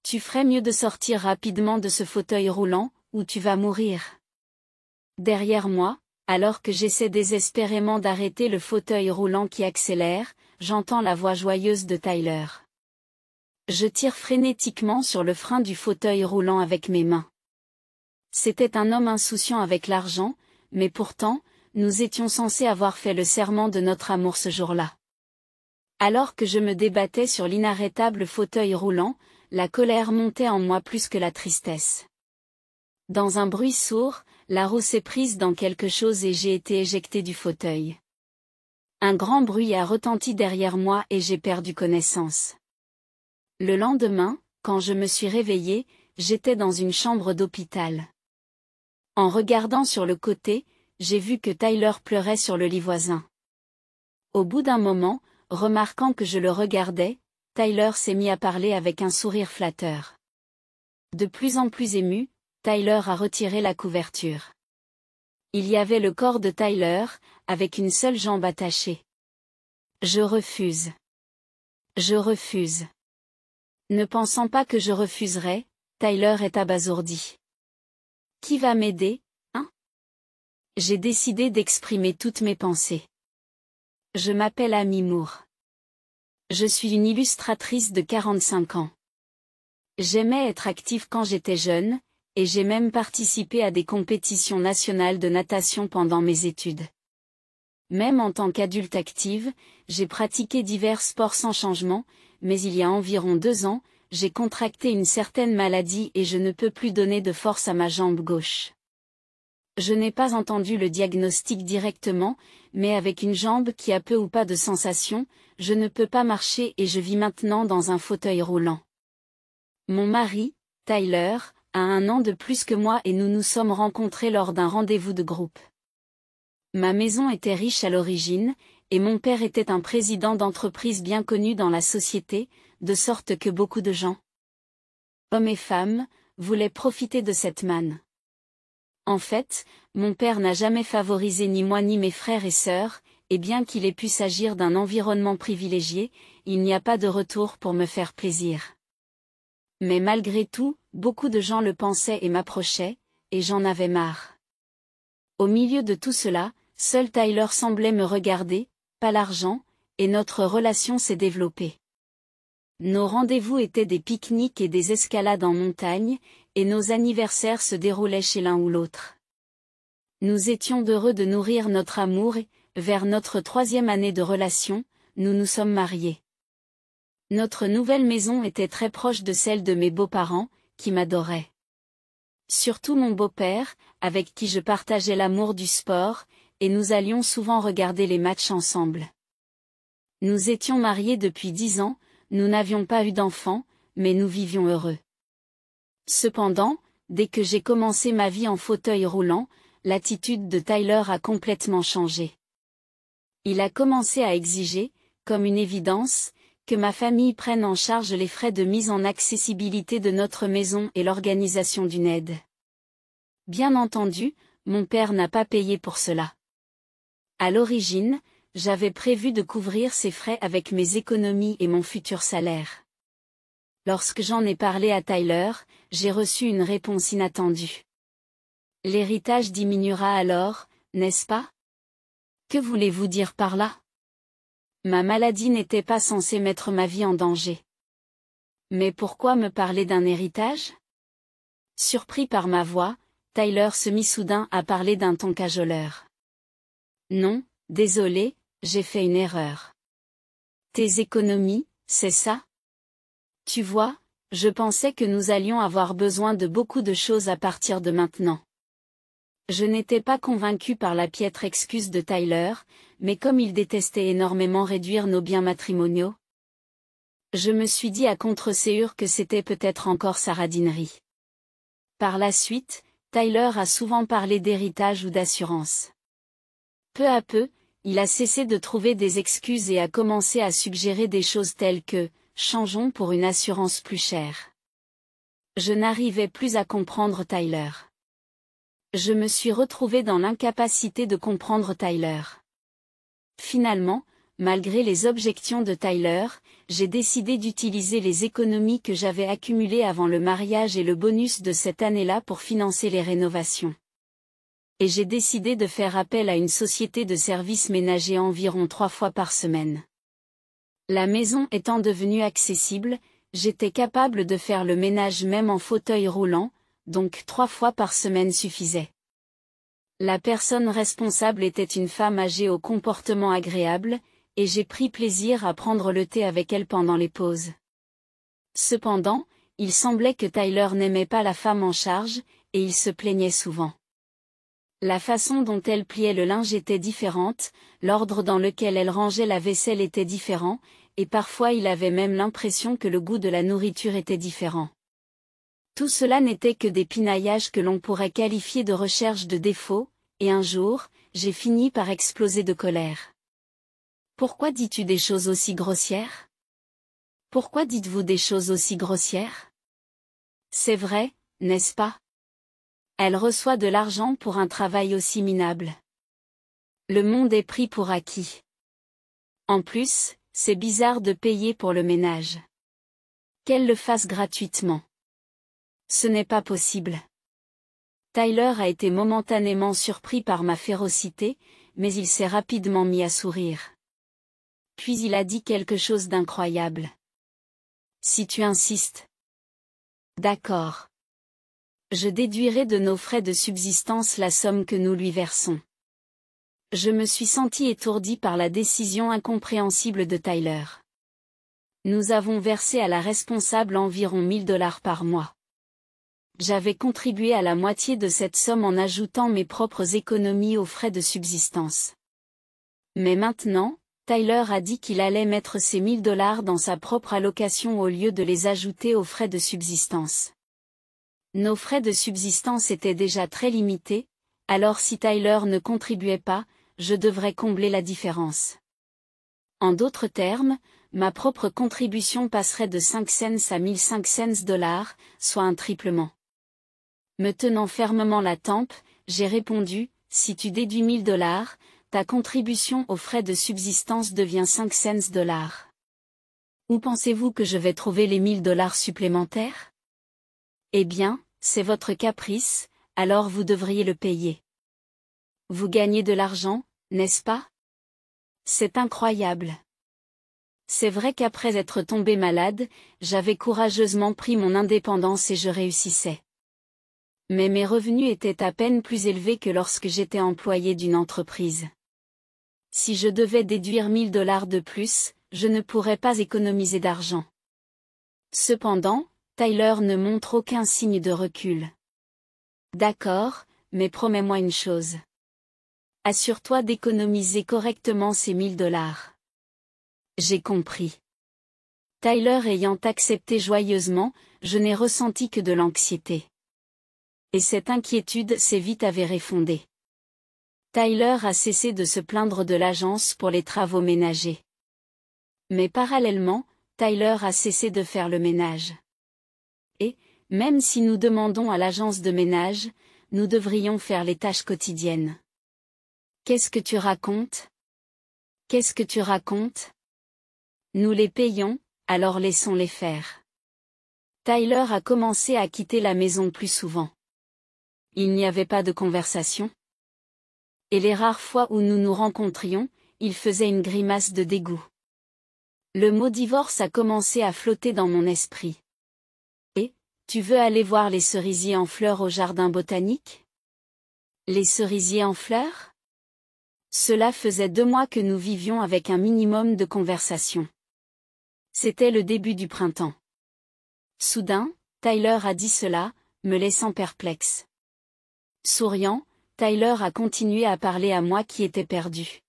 Tu ferais mieux de sortir rapidement de ce fauteuil roulant, ou tu vas mourir. Derrière moi, alors que j'essaie désespérément d'arrêter le fauteuil roulant qui accélère, j'entends la voix joyeuse de Tyler. Je tire frénétiquement sur le frein du fauteuil roulant avec mes mains. C'était un homme insouciant avec l'argent, mais pourtant, nous étions censés avoir fait le serment de notre amour ce jour-là. Alors que je me débattais sur l'inarrêtable fauteuil roulant, la colère montait en moi plus que la tristesse. Dans un bruit sourd, la roue s'est prise dans quelque chose et j'ai été éjecté du fauteuil. Un grand bruit a retenti derrière moi et j'ai perdu connaissance. Le lendemain, quand je me suis réveillé, j'étais dans une chambre d'hôpital. En regardant sur le côté, j'ai vu que Tyler pleurait sur le lit voisin. Au bout d'un moment, remarquant que je le regardais, Tyler s'est mis à parler avec un sourire flatteur. De plus en plus ému, Tyler a retiré la couverture. Il y avait le corps de Tyler, avec une seule jambe attachée. Je refuse. Je refuse. Ne pensant pas que je refuserais, Tyler est abasourdi. Qui va m'aider, hein? J'ai décidé d'exprimer toutes mes pensées. Je m'appelle Amy Moore. Je suis une illustratrice de 45 ans. J'aimais être active quand j'étais jeune, et j'ai même participé à des compétitions nationales de natation pendant mes études. Même en tant qu'adulte active, j'ai pratiqué divers sports sans changement, mais il y a environ 2 ans, j'ai contracté une certaine maladie et je ne peux plus donner de force à ma jambe gauche. Je n'ai pas entendu le diagnostic directement, mais avec une jambe qui a peu ou pas de sensation, je ne peux pas marcher et je vis maintenant dans un fauteuil roulant. Mon mari, Tyler, a 1 an de plus que moi et nous nous sommes rencontrés lors d'un rendez-vous de groupe. Ma maison était riche à l'origine, et mon père était un président d'entreprise bien connu dans la société, de sorte que beaucoup de gens, hommes et femmes, voulaient profiter de cette manne. En fait, mon père n'a jamais favorisé ni moi ni mes frères et sœurs, et bien qu'il ait pu s'agir d'un environnement privilégié, il n'y a pas de retour pour me faire plaisir. Mais malgré tout, beaucoup de gens le pensaient et m'approchaient, et j'en avais marre. Au milieu de tout cela, seul Tyler semblait me regarder, pas l'argent, et notre relation s'est développée. Nos rendez-vous étaient des pique-niques et des escalades en montagne, et nos anniversaires se déroulaient chez l'un ou l'autre. Nous étions heureux de nourrir notre amour et, vers notre 3e année de relation, nous nous sommes mariés. Notre nouvelle maison était très proche de celle de mes beaux-parents, qui m'adoraient. Surtout mon beau-père, avec qui je partageais l'amour du sport, et nous allions souvent regarder les matchs ensemble. Nous étions mariés depuis 10 ans, nous n'avions pas eu d'enfants, mais nous vivions heureux. Cependant, dès que j'ai commencé ma vie en fauteuil roulant, l'attitude de Tyler a complètement changé. Il a commencé à exiger, comme une évidence, que ma famille prenne en charge les frais de mise en accessibilité de notre maison et l'organisation d'une aide. Bien entendu, mon père n'a pas payé pour cela. À l'origine, j'avais prévu de couvrir ces frais avec mes économies et mon futur salaire. Lorsque j'en ai parlé à Tyler, j'ai reçu une réponse inattendue. L'héritage diminuera alors, n'est-ce pas? Que voulez-vous dire par là? Ma maladie n'était pas censée mettre ma vie en danger. Mais pourquoi me parler d'un héritage? Surpris par ma voix, Tyler se mit soudain à parler d'un ton cajoleur. Non, désolé, j'ai fait une erreur. Tes économies, c'est ça? Tu vois, je pensais que nous allions avoir besoin de beaucoup de choses à partir de maintenant. Je n'étais pas convaincu par la piètre excuse de Tyler, mais comme il détestait énormément réduire nos biens matrimoniaux, je me suis dit à contre-ségur que c'était peut-être encore sa radinerie. Par la suite, Tyler a souvent parlé d'héritage ou d'assurance. Peu à peu, il a cessé de trouver des excuses et a commencé à suggérer des choses telles que « changeons pour une assurance plus chère ». Je n'arrivais plus à comprendre Tyler. Je me suis retrouvé dans l'incapacité de comprendre Tyler. Finalement, malgré les objections de Tyler, j'ai décidé d'utiliser les économies que j'avais accumulées avant le mariage et le bonus de cette année-là pour financer les rénovations. Et j'ai décidé de faire appel à une société de services ménagers environ 3 fois par semaine. La maison étant devenue accessible, j'étais capable de faire le ménage même en fauteuil roulant, donc 3 fois par semaine suffisait. La personne responsable était une femme âgée au comportement agréable, et j'ai pris plaisir à prendre le thé avec elle pendant les pauses. Cependant, il semblait que Tyler n'aimait pas la femme en charge, et il se plaignait souvent. La façon dont elle pliait le linge était différente, l'ordre dans lequel elle rangeait la vaisselle était différent, et parfois il avait même l'impression que le goût de la nourriture était différent. Tout cela n'était que des pinaillages que l'on pourrait qualifier de recherche de défauts, et un jour, j'ai fini par exploser de colère. Pourquoi dis-tu des choses aussi grossières? Pourquoi dites-vous des choses aussi grossières? C'est vrai, n'est-ce pas? Elle reçoit de l'argent pour un travail aussi minable. Le monde est pris pour acquis. En plus, c'est bizarre de payer pour le ménage. Qu'elle le fasse gratuitement. Ce n'est pas possible. Tyler a été momentanément surpris par ma férocité, mais il s'est rapidement mis à sourire. Puis il a dit quelque chose d'incroyable. Si tu insistes. D'accord. Je déduirai de nos frais de subsistance la somme que nous lui versons. Je me suis senti étourdi par la décision incompréhensible de Tyler. Nous avons versé à la responsable environ $1000 par mois. J'avais contribué à la moitié de cette somme en ajoutant mes propres économies aux frais de subsistance. Mais maintenant, Tyler a dit qu'il allait mettre ces $1000 dans sa propre allocation au lieu de les ajouter aux frais de subsistance. Nos frais de subsistance étaient déjà très limités, alors si Tyler ne contribuait pas, je devrais combler la différence. En d'autres termes, ma propre contribution passerait de 5 cents à 1500 $, soit un triplement. Me tenant fermement la tempe, j'ai répondu, si tu déduis $1000, ta contribution aux frais de subsistance devient 5 cents $. Où pensez-vous que je vais trouver les $1000 supplémentaires? Eh bien, c'est votre caprice, alors vous devriez le payer. Vous gagnez de l'argent, n'est-ce pas? C'est incroyable. C'est vrai qu'après être tombé malade, j'avais courageusement pris mon indépendance et je réussissais. Mais mes revenus étaient à peine plus élevés que lorsque j'étais employé d'une entreprise. Si je devais déduire $1000 de plus, je ne pourrais pas économiser d'argent. Cependant, Tyler ne montre aucun signe de recul. D'accord, mais promets-moi une chose. Assure-toi d'économiser correctement ces $1000. J'ai compris. Tyler ayant accepté joyeusement, je n'ai ressenti que de l'anxiété. Et cette inquiétude s'est vite avérée fondée. Tyler a cessé de se plaindre de l'agence pour les travaux ménagers. Mais parallèlement, Tyler a cessé de faire le ménage. Et, même si nous demandons à l'agence de ménage, nous devrions faire les tâches quotidiennes. Qu'est-ce que tu racontes? Qu'est-ce que tu racontes? Nous les payons, alors laissons-les faire. Tyler a commencé à quitter la maison plus souvent. Il n'y avait pas de conversation. Et les rares fois où nous nous rencontrions, il faisait une grimace de dégoût. Le mot divorce a commencé à flotter dans mon esprit. Et, tu veux aller voir les cerisiers en fleurs au jardin botanique? Les cerisiers en fleurs? Cela faisait 2 mois que nous vivions avec un minimum de conversation. C'était le début du printemps. Soudain, Tyler a dit cela, me laissant perplexe. Souriant, Tyler a continué à parler à moi qui étais perdu.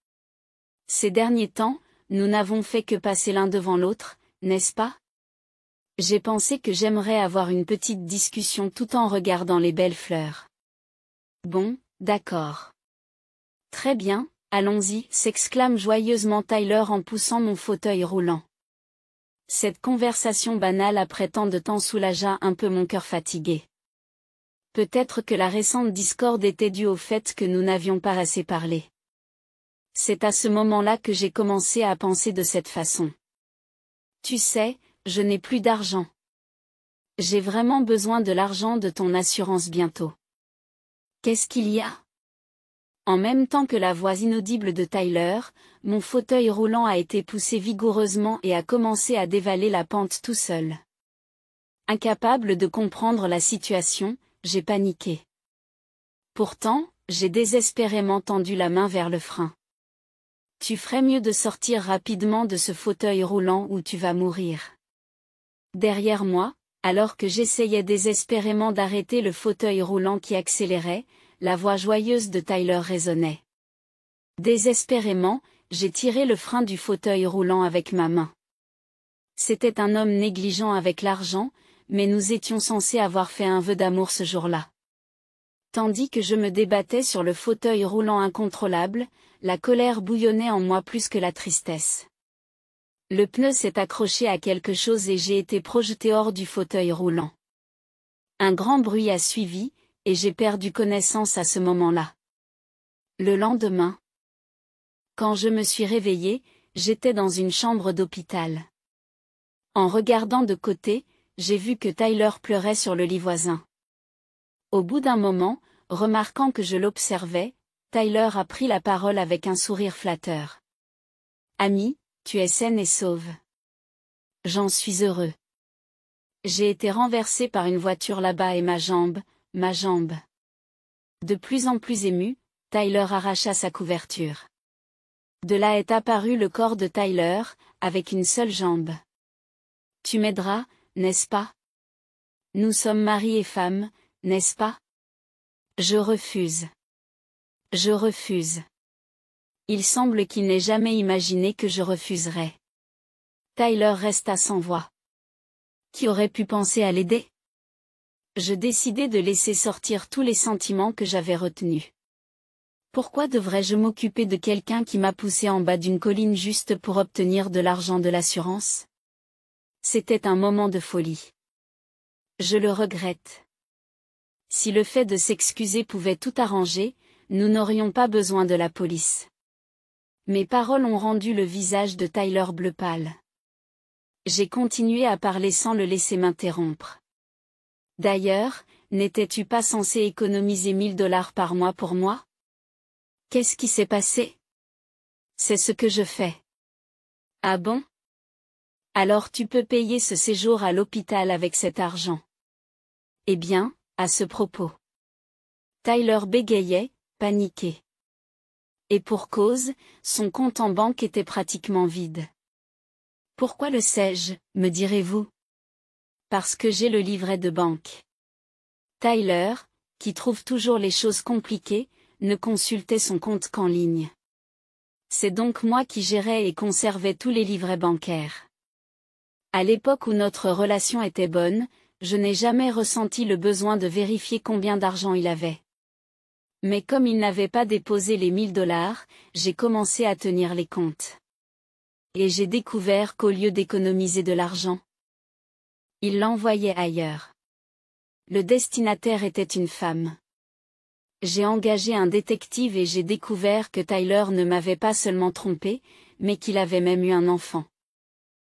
Ces derniers temps, nous n'avons fait que passer l'un devant l'autre, n'est-ce pas? J'ai pensé que j'aimerais avoir une petite discussion tout en regardant les belles fleurs. Bon, d'accord. Très bien, allons-y, s'exclame joyeusement Tyler en poussant mon fauteuil roulant. Cette conversation banale après tant de temps soulagea un peu mon cœur fatigué. Peut-être que la récente discorde était due au fait que nous n'avions pas assez parlé. C'est à ce moment-là que j'ai commencé à penser de cette façon. Tu sais, je n'ai plus d'argent. J'ai vraiment besoin de l'argent de ton assurance bientôt. Qu'est-ce qu'il y a? En même temps que la voix inaudible de Tyler, mon fauteuil roulant a été poussé vigoureusement et a commencé à dévaler la pente tout seul. Incapable de comprendre la situation, j'ai paniqué. Pourtant, j'ai désespérément tendu la main vers le frein. Tu ferais mieux de sortir rapidement de ce fauteuil roulant ou tu vas mourir. Derrière moi, alors que j'essayais désespérément d'arrêter le fauteuil roulant qui accélérait, la voix joyeuse de Tyler résonnait. Désespérément, j'ai tiré le frein du fauteuil roulant avec ma main. C'était un homme négligent avec l'argent, mais nous étions censés avoir fait un vœu d'amour ce jour-là. Tandis que je me débattais sur le fauteuil roulant incontrôlable, la colère bouillonnait en moi plus que la tristesse. Le pneu s'est accroché à quelque chose et j'ai été projeté hors du fauteuil roulant. Un grand bruit a suivi, et j'ai perdu connaissance à ce moment-là. Le lendemain, quand je me suis réveillé, j'étais dans une chambre d'hôpital. En regardant de côté, j'ai vu que Tyler pleurait sur le lit voisin. Au bout d'un moment, remarquant que je l'observais, Tyler a pris la parole avec un sourire flatteur. « Ami, tu es saine et sauve. J'en suis heureux. J'ai été renversé par une voiture là-bas et ma jambe. » De plus en plus ému, Tyler arracha sa couverture. De là est apparu le corps de Tyler, avec une seule jambe. « Tu m'aideras, n'est-ce pas? Nous sommes mari et femme, n'est-ce pas? » Je refuse. Je refuse. Il semble qu'il n'ait jamais imaginé que je refuserais. Tyler resta sans voix. Qui aurait pu penser à l'aider? Je décidai de laisser sortir tous les sentiments que j'avais retenus. Pourquoi devrais-je m'occuper de quelqu'un qui m'a poussé en bas d'une colline juste pour obtenir de l'argent de l'assurance? C'était un moment de folie. Je le regrette. Si le fait de s'excuser pouvait tout arranger, nous n'aurions pas besoin de la police. Mes paroles ont rendu le visage de Tyler bleu pâle. J'ai continué à parler sans le laisser m'interrompre. D'ailleurs, n'étais-tu pas censé économiser 1000 $ par mois pour moi? Qu'est-ce qui s'est passé? C'est ce que je fais. Ah bon? Alors tu peux payer ce séjour à l'hôpital avec cet argent. Eh bien, à ce propos. Tyler bégayait, paniqué. Et pour cause, son compte en banque était pratiquement vide. Pourquoi le sais-je, me direz-vous? Parce que j'ai le livret de banque. Tyler, qui trouve toujours les choses compliquées, ne consultait son compte qu'en ligne. C'est donc moi qui gérais et conservais tous les livrets bancaires. À l'époque où notre relation était bonne, je n'ai jamais ressenti le besoin de vérifier combien d'argent il avait. Mais comme il n'avait pas déposé les 1000 $, j'ai commencé à tenir les comptes. Et j'ai découvert qu'au lieu d'économiser de l'argent, il l'envoyait ailleurs. Le destinataire était une femme. J'ai engagé un détective et j'ai découvert que Tyler ne m'avait pas seulement trompé, mais qu'il avait même eu un enfant.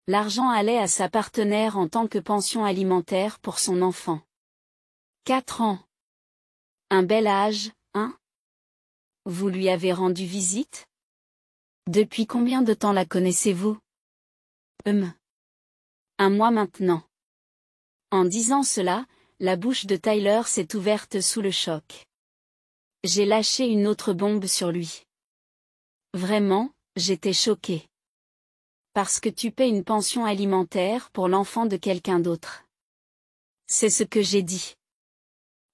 L'argent allait à sa partenaire en tant que pension alimentaire pour son enfant. 4 ans. Un bel âge, hein? Vous lui avez rendu visite? Depuis combien de temps la connaissez-vous? Un mois maintenant. En disant cela, la bouche de Tyler s'est ouverte sous le choc. J'ai lâché une autre bombe sur lui. Vraiment, j'étais choquée. Parce que tu paies une pension alimentaire pour l'enfant de quelqu'un d'autre. C'est ce que j'ai dit.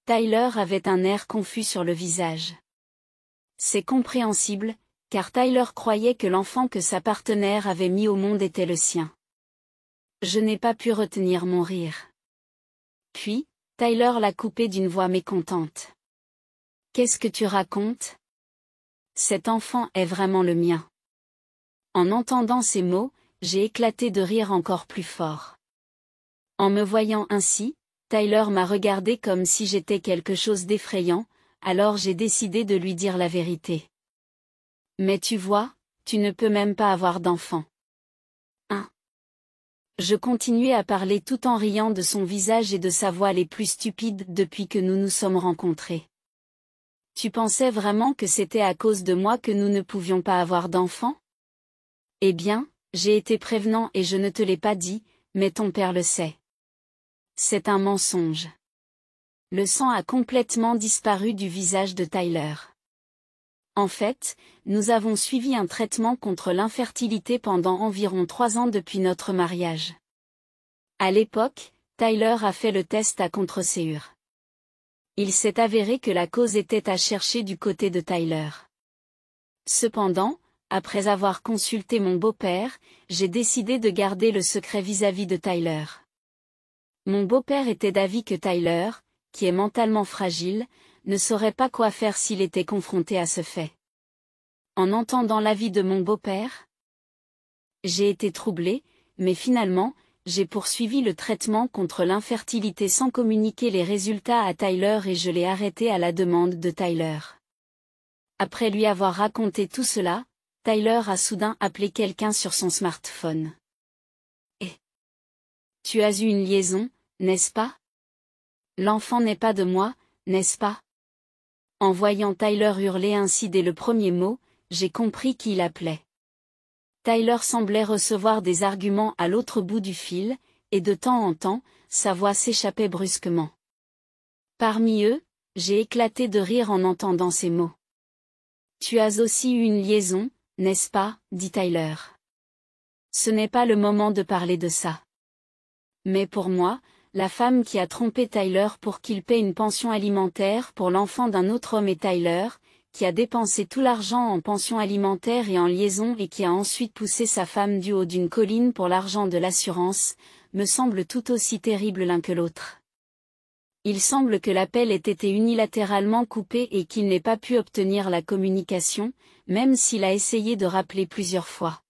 Tyler avait un air confus sur le visage. C'est compréhensible, car Tyler croyait que l'enfant que sa partenaire avait mis au monde était le sien. Je n'ai pas pu retenir mon rire. Puis, Tyler l'a coupé d'une voix mécontente. Qu'est-ce que tu racontes? Cet enfant est vraiment le mien. En entendant ces mots, j'ai éclaté de rire encore plus fort. En me voyant ainsi, Tyler m'a regardé comme si j'étais quelque chose d'effrayant, alors j'ai décidé de lui dire la vérité. Mais tu vois, tu ne peux même pas avoir d'enfant. Hein? Je continuais à parler tout en riant de son visage et de sa voix les plus stupides depuis que nous nous sommes rencontrés. Tu pensais vraiment que c'était à cause de moi que nous ne pouvions pas avoir d'enfant? Eh bien, j'ai été prévenant et je ne te l'ai pas dit, mais ton père le sait. C'est un mensonge. Le sang a complètement disparu du visage de Tyler. En fait, nous avons suivi un traitement contre l'infertilité pendant environ 3 ans depuis notre mariage. À l'époque, Tyler a fait le test à contre-séure. Il s'est avéré que la cause était à chercher du côté de Tyler. Cependant, après avoir consulté mon beau-père, j'ai décidé de garder le secret vis-à-vis de Tyler. Mon beau-père était d'avis que Tyler, qui est mentalement fragile, ne saurait pas quoi faire s'il était confronté à ce fait. En entendant l'avis de mon beau-père, j'ai été troublée, mais finalement, j'ai poursuivi le traitement contre l'infertilité sans communiquer les résultats à Tyler et je l'ai arrêté à la demande de Tyler. Après lui avoir raconté tout cela, Tyler a soudain appelé quelqu'un sur son smartphone. Et tu as eu une liaison, n'est-ce pas? L'enfant n'est pas de moi, n'est-ce pas? En voyant Tyler hurler ainsi dès le premier mot, j'ai compris qui il appelait. Tyler semblait recevoir des arguments à l'autre bout du fil, et de temps en temps, sa voix s'échappait brusquement. Parmi eux, j'ai éclaté de rire en entendant ces mots. Tu as aussi eu une liaison, n'est-ce pas, dit Tyler. Ce n'est pas le moment de parler de ça. Mais pour moi, la femme qui a trompé Tyler pour qu'il paie une pension alimentaire pour l'enfant d'un autre homme est Tyler, qui a dépensé tout l'argent en pension alimentaire et en liaison et qui a ensuite poussé sa femme du haut d'une colline pour l'argent de l'assurance, me semble tout aussi terrible l'un que l'autre. Il semble que l'appel ait été unilatéralement coupé et qu'il n'ait pas pu obtenir la communication, même s'il a essayé de rappeler plusieurs fois.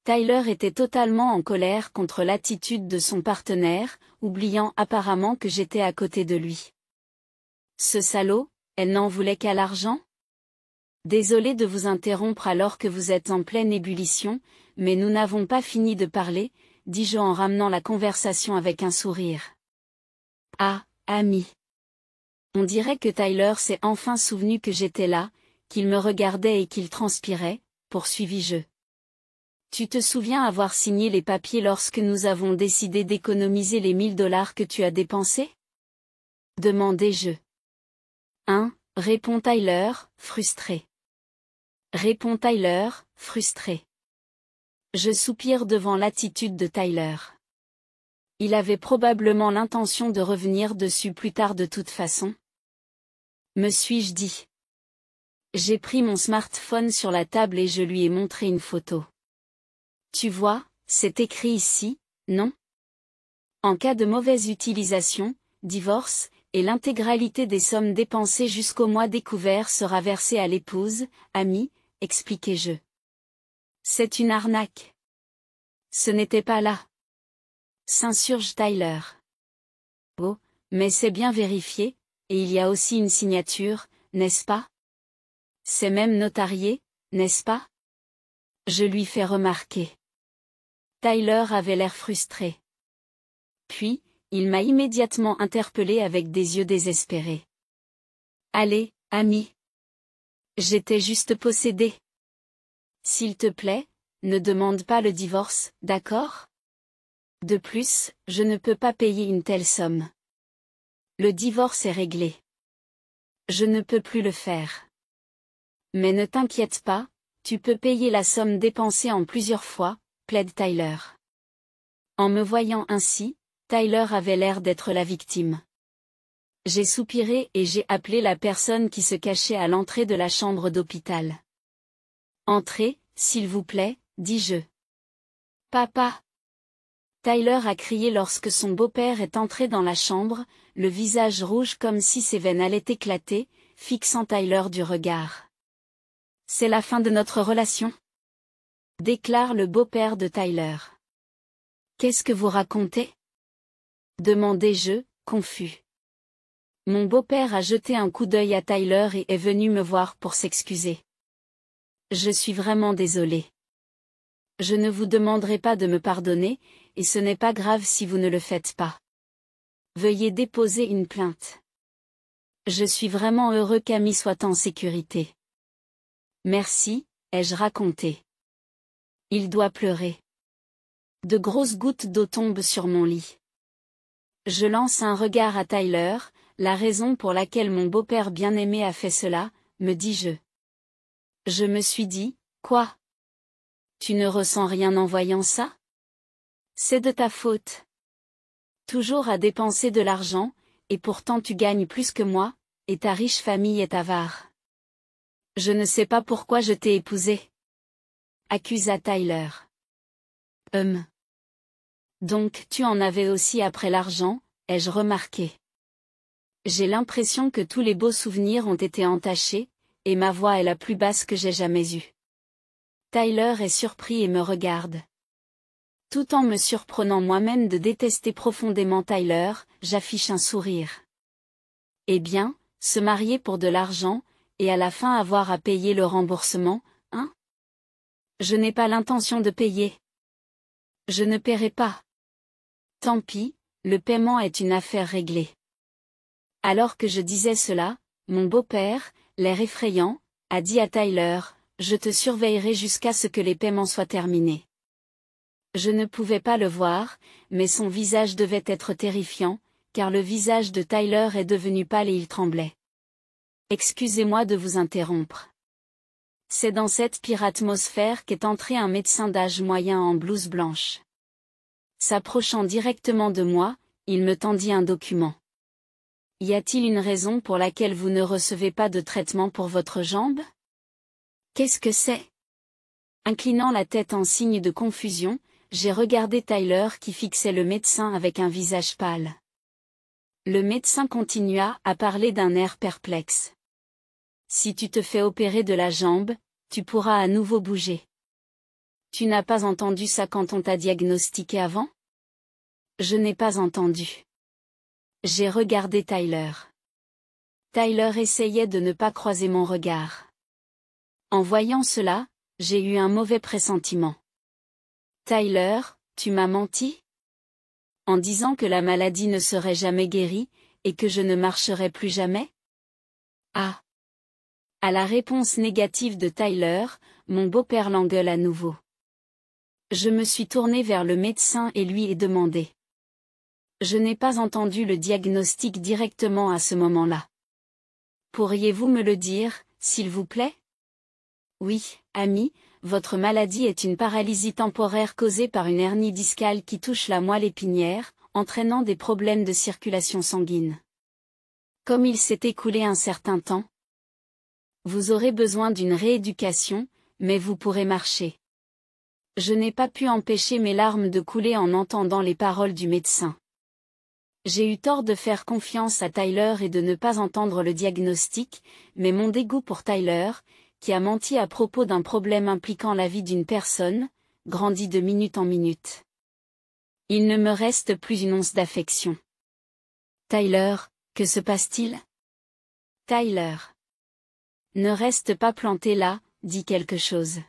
Tyler était totalement en colère contre l'attitude de son partenaire, oubliant apparemment que j'étais à côté de lui. Ce salaud, elle n'en voulait qu'à l'argent? Désolé de vous interrompre alors que vous êtes en pleine ébullition, mais nous n'avons pas fini de parler, dis-je en ramenant la conversation avec un sourire. Ah, ami. On dirait que Tyler s'est enfin souvenu que j'étais là, qu'il me regardait et qu'il transpirait, poursuivis-je. Tu te souviens avoir signé les papiers lorsque nous avons décidé d'économiser les $1000 que tu as dépensés? Demandai-je. Hein, répond Tyler, frustré. Répond Tyler, frustré. Je soupire devant l'attitude de Tyler. Il avait probablement l'intention de revenir dessus plus tard de toute façon. Me suis-je dit. J'ai pris mon smartphone sur la table et je lui ai montré une photo. Tu vois, c'est écrit ici, non? En cas de mauvaise utilisation, divorce, et l'intégralité des sommes dépensées jusqu'au mois découvert sera versée à l'épouse, ami, expliquai-je. C'est une arnaque. Ce n'était pas là. S'insurge Tyler. Oh, mais c'est bien vérifié, et il y a aussi une signature, n'est-ce pas? C'est même notarié, n'est-ce pas? Je lui fais remarquer. Tyler avait l'air frustré. Puis, il m'a immédiatement interpellé avec des yeux désespérés. Allez, ami. J'étais juste possédé. S'il te plaît, ne demande pas le divorce, d'accord? De plus, je ne peux pas payer une telle somme. Le divorce est réglé. Je ne peux plus le faire. Mais ne t'inquiète pas, tu peux payer la somme dépensée en plusieurs fois, plaide Tyler. En me voyant ainsi, Tyler avait l'air d'être la victime. J'ai soupiré et j'ai appelé la personne qui se cachait à l'entrée de la chambre d'hôpital. Entrez, s'il vous plaît, dis-je. Papa! Tyler a crié lorsque son beau-père est entré dans la chambre, le visage rouge comme si ses veines allaient éclater, fixant Tyler du regard. C'est la fin de notre relation? Déclare le beau-père de Tyler. Qu'est-ce que vous racontez? Demandai-je, confus. Mon beau-père a jeté un coup d'œil à Tyler et est venu me voir pour s'excuser. Je suis vraiment désolé. Je ne vous demanderai pas de me pardonner, et ce n'est pas grave si vous ne le faites pas. Veuillez déposer une plainte. Je suis vraiment heureux qu'Amy soit en sécurité. Merci, ai-je raconté. Il doit pleurer. De grosses gouttes d'eau tombent sur mon lit. Je lance un regard à Tyler, la raison pour laquelle mon beau-père bien-aimé a fait cela, me dis-je. Je me suis dit, quoi? Tu ne ressens rien en voyant ça? C'est de ta faute. Toujours à dépenser de l'argent, et pourtant tu gagnes plus que moi, et ta riche famille est avare. Je ne sais pas pourquoi je t'ai épousé. Accusa Tyler. Donc tu en avais aussi après l'argent, ai-je remarqué. J'ai l'impression que tous les beaux souvenirs ont été entachés, et ma voix est la plus basse que j'ai jamais eue. Tyler est surpris et me regarde. Tout en me surprenant moi-même de détester profondément Tyler, j'affiche un sourire. Eh bien, se marier pour de l'argent, et à la fin avoir à payer le remboursement, hein? Je n'ai pas l'intention de payer. Je ne paierai pas. Tant pis, le paiement est une affaire réglée. Alors que je disais cela, mon beau-père, l'air effrayant, a dit à Tyler, je te surveillerai jusqu'à ce que les paiements soient terminés. Je ne pouvais pas le voir, mais son visage devait être terrifiant, car le visage de Tyler est devenu pâle et il tremblait. Excusez-moi de vous interrompre. C'est dans cette pire atmosphère qu'est entré un médecin d'âge moyen en blouse blanche. S'approchant directement de moi, il me tendit un document. Y a-t-il une raison pour laquelle vous ne recevez pas de traitement pour votre jambe? Qu'est-ce que c'est? Inclinant la tête en signe de confusion, j'ai regardé Tyler qui fixait le médecin avec un visage pâle. Le médecin continua à parler d'un air perplexe. Si tu te fais opérer de la jambe, tu pourras à nouveau bouger. Tu n'as pas entendu ça quand on t'a diagnostiqué avant? Je n'ai pas entendu. J'ai regardé Tyler. Tyler essayait de ne pas croiser mon regard. En voyant cela, j'ai eu un mauvais pressentiment. Tyler, tu m'as menti? En disant que la maladie ne serait jamais guérie, et que je ne marcherais plus jamais? Ah! À la réponse négative de Tyler, mon beau-père l'engueule à nouveau. Je me suis tourné vers le médecin et lui ai demandé. Je n'ai pas entendu le diagnostic directement à ce moment-là. Pourriez-vous me le dire, s'il vous plaît? Oui, Amy, votre maladie est une paralysie temporaire causée par une hernie discale qui touche la moelle épinière, entraînant des problèmes de circulation sanguine. Comme il s'est écoulé un certain temps, vous aurez besoin d'une rééducation, mais vous pourrez marcher. Je n'ai pas pu empêcher mes larmes de couler en entendant les paroles du médecin. J'ai eu tort de faire confiance à Tyler et de ne pas entendre le diagnostic, mais mon dégoût pour Tyler, qui a menti à propos d'un problème impliquant la vie d'une personne, grandit de minute en minute. Il ne me reste plus une once d'affection. Tyler, que se passe-t-il? Tyler. Ne reste pas planté là, dit quelque chose.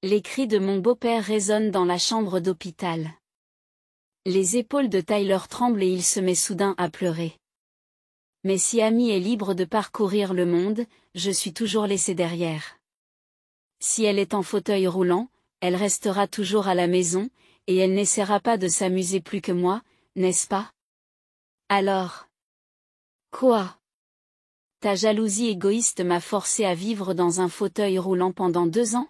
Les cris de mon beau-père résonnent dans la chambre d'hôpital. Les épaules de Tyler tremblent et il se met soudain à pleurer. Mais si Amy est libre de parcourir le monde, je suis toujours laissé derrière. Si elle est en fauteuil roulant, elle restera toujours à la maison, et elle n'essaiera pas de s'amuser plus que moi, n'est-ce pas? Alors. Quoi? Ta jalousie égoïste m'a forcé à vivre dans un fauteuil roulant pendant 2 ans?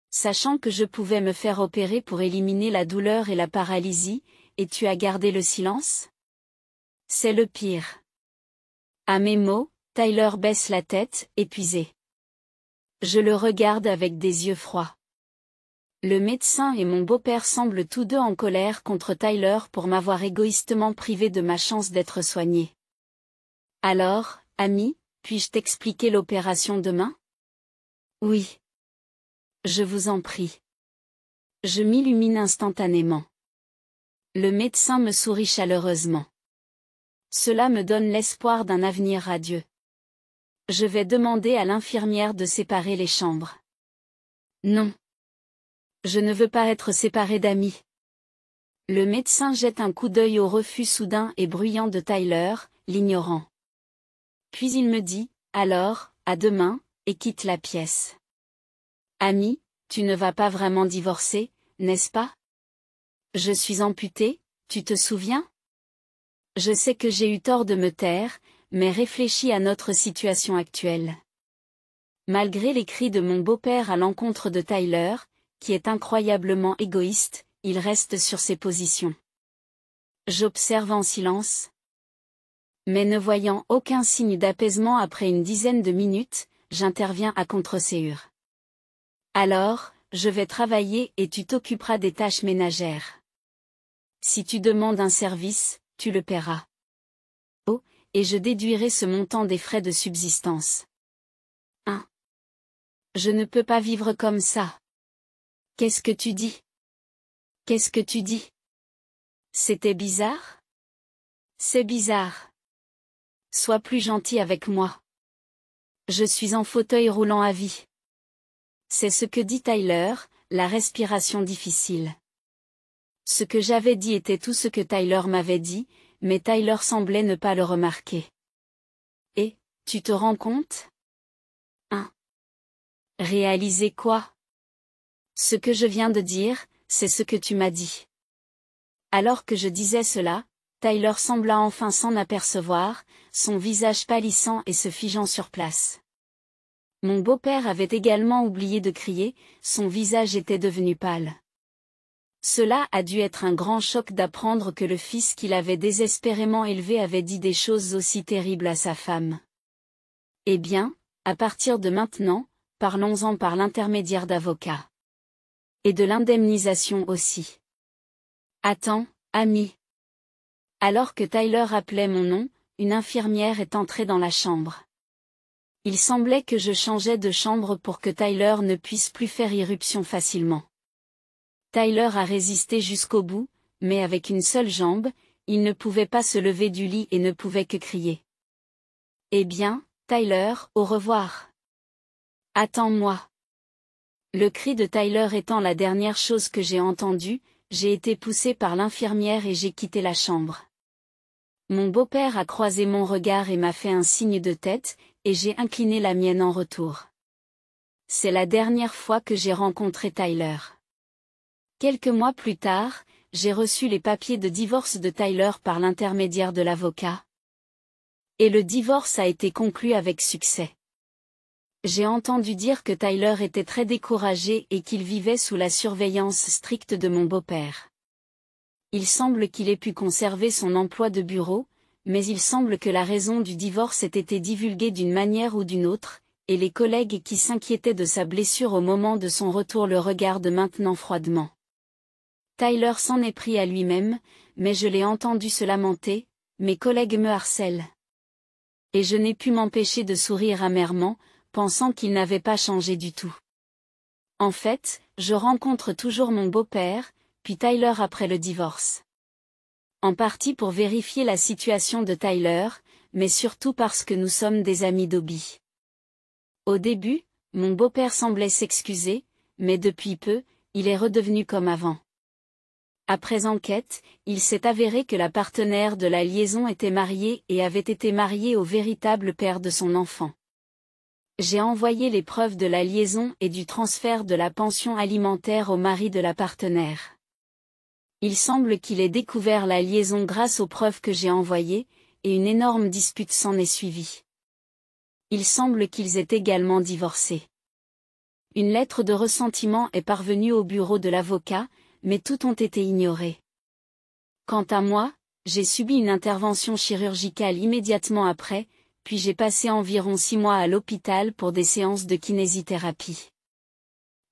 Sachant que je pouvais me faire opérer pour éliminer la douleur et la paralysie, et tu as gardé le silence? C'est le pire. À mes mots, Tyler baisse la tête, épuisé. Je le regarde avec des yeux froids. Le médecin et mon beau-père semblent tous deux en colère contre Tyler pour m'avoir égoïstement privé de ma chance d'être soigné. Alors, Amy, puis-je t'expliquer l'opération demain? Oui. Je vous en prie. Je m'illumine instantanément. Le médecin me sourit chaleureusement. Cela me donne l'espoir d'un avenir radieux. Je vais demander à l'infirmière de séparer les chambres. Non. Je ne veux pas être séparé d'Amy. Le médecin jette un coup d'œil au refus soudain et bruyant de Tyler, l'ignorant. Puis il me dit, alors, à demain, et quitte la pièce. Amy, tu ne vas pas vraiment divorcer, n'est-ce pas? Je suis amputée, tu te souviens? Je sais que j'ai eu tort de me taire, mais réfléchis à notre situation actuelle. Malgré les cris de mon beau-père à l'encontre de Tyler, qui est incroyablement égoïste, il reste sur ses positions. J'observe en silence. Mais ne voyant aucun signe d'apaisement après une dizaine de minutes, j'interviens à contre-séure. Alors, je vais travailler et tu t'occuperas des tâches ménagères. Si tu demandes un service, tu le paieras. Oh, et je déduirai ce montant des frais de subsistance. 1. Je ne peux pas vivre comme ça. Qu'est-ce que tu dis? Qu'est-ce que tu dis? C'était bizarre? C'est bizarre. Sois plus gentil avec moi. Je suis en fauteuil roulant à vie. C'est ce que dit Tyler, la respiration difficile. Ce que j'avais dit était tout ce que Tyler m'avait dit, mais Tyler semblait ne pas le remarquer. Et, tu te rends compte? 1. Réaliser quoi? Ce que je viens de dire, c'est ce que tu m'as dit. Alors que je disais cela, Tyler sembla enfin s'en apercevoir, son visage pâlissant et se figeant sur place. Mon beau-père avait également oublié de crier, son visage était devenu pâle. Cela a dû être un grand choc d'apprendre que le fils qu'il avait désespérément élevé avait dit des choses aussi terribles à sa femme. Eh bien, à partir de maintenant, parlons-en par l'intermédiaire d'avocats. Et de l'indemnisation aussi. Attends, Amy. Alors que Tyler appelait mon nom, une infirmière est entrée dans la chambre. Il semblait que je changeais de chambre pour que Tyler ne puisse plus faire irruption facilement. Tyler a résisté jusqu'au bout, mais avec une seule jambe, il ne pouvait pas se lever du lit et ne pouvait que crier. Eh bien, Tyler, au revoir. Attends-moi. Le cri de Tyler étant la dernière chose que j'ai entendue, j'ai été poussé par l'infirmière et j'ai quitté la chambre. Mon beau-père a croisé mon regard et m'a fait un signe de tête, et j'ai incliné la mienne en retour. C'est la dernière fois que j'ai rencontré Tyler. Quelques mois plus tard, j'ai reçu les papiers de divorce de Tyler par l'intermédiaire de l'avocat. Et le divorce a été conclu avec succès. J'ai entendu dire que Tyler était très découragé et qu'il vivait sous la surveillance stricte de mon beau-père. Il semble qu'il ait pu conserver son emploi de bureau, mais il semble que la raison du divorce ait été divulguée d'une manière ou d'une autre, et les collègues qui s'inquiétaient de sa blessure au moment de son retour le regardent maintenant froidement. Tyler s'en est pris à lui-même, mais je l'ai entendu se lamenter, mes collègues me harcèlent. Et je n'ai pu m'empêcher de sourire amèrement, pensant qu'il n'avait pas changé du tout. En fait, je rencontre toujours mon beau-père, puis Tyler après le divorce. En partie pour vérifier la situation de Tyler, mais surtout parce que nous sommes des amis d'Obi. Au début, mon beau-père semblait s'excuser, mais depuis peu, il est redevenu comme avant. Après enquête, il s'est avéré que la partenaire de la liaison était mariée et avait été mariée au véritable père de son enfant. J'ai envoyé les preuves de la liaison et du transfert de la pension alimentaire au mari de la partenaire. Il semble qu'il ait découvert la liaison grâce aux preuves que j'ai envoyées, et une énorme dispute s'en est suivie. Il semble qu'ils aient également divorcé. Une lettre de ressentiment est parvenue au bureau de l'avocat, mais toutes ont été ignorées. Quant à moi, j'ai subi une intervention chirurgicale immédiatement après, puis j'ai passé environ 6 mois à l'hôpital pour des séances de kinésithérapie.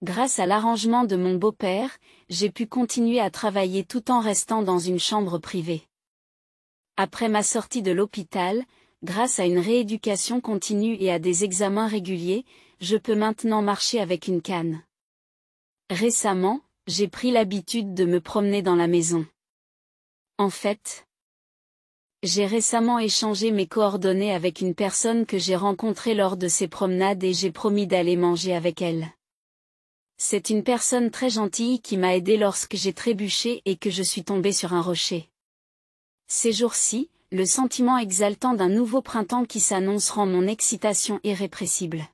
Grâce à l'arrangement de mon beau-père, j'ai pu continuer à travailler tout en restant dans une chambre privée. Après ma sortie de l'hôpital, grâce à une rééducation continue et à des examens réguliers, je peux maintenant marcher avec une canne. Récemment, j'ai pris l'habitude de me promener dans la maison. En fait, J'ai récemment échangé mes coordonnées avec une personne que j'ai rencontrée lors de ces promenades et j'ai promis d'aller manger avec elle. C'est une personne très gentille qui m'a aidé lorsque j'ai trébuché et que je suis tombée sur un rocher. Ces jours-ci, le sentiment exaltant d'un nouveau printemps qui s'annonce rend mon excitation irrépressible.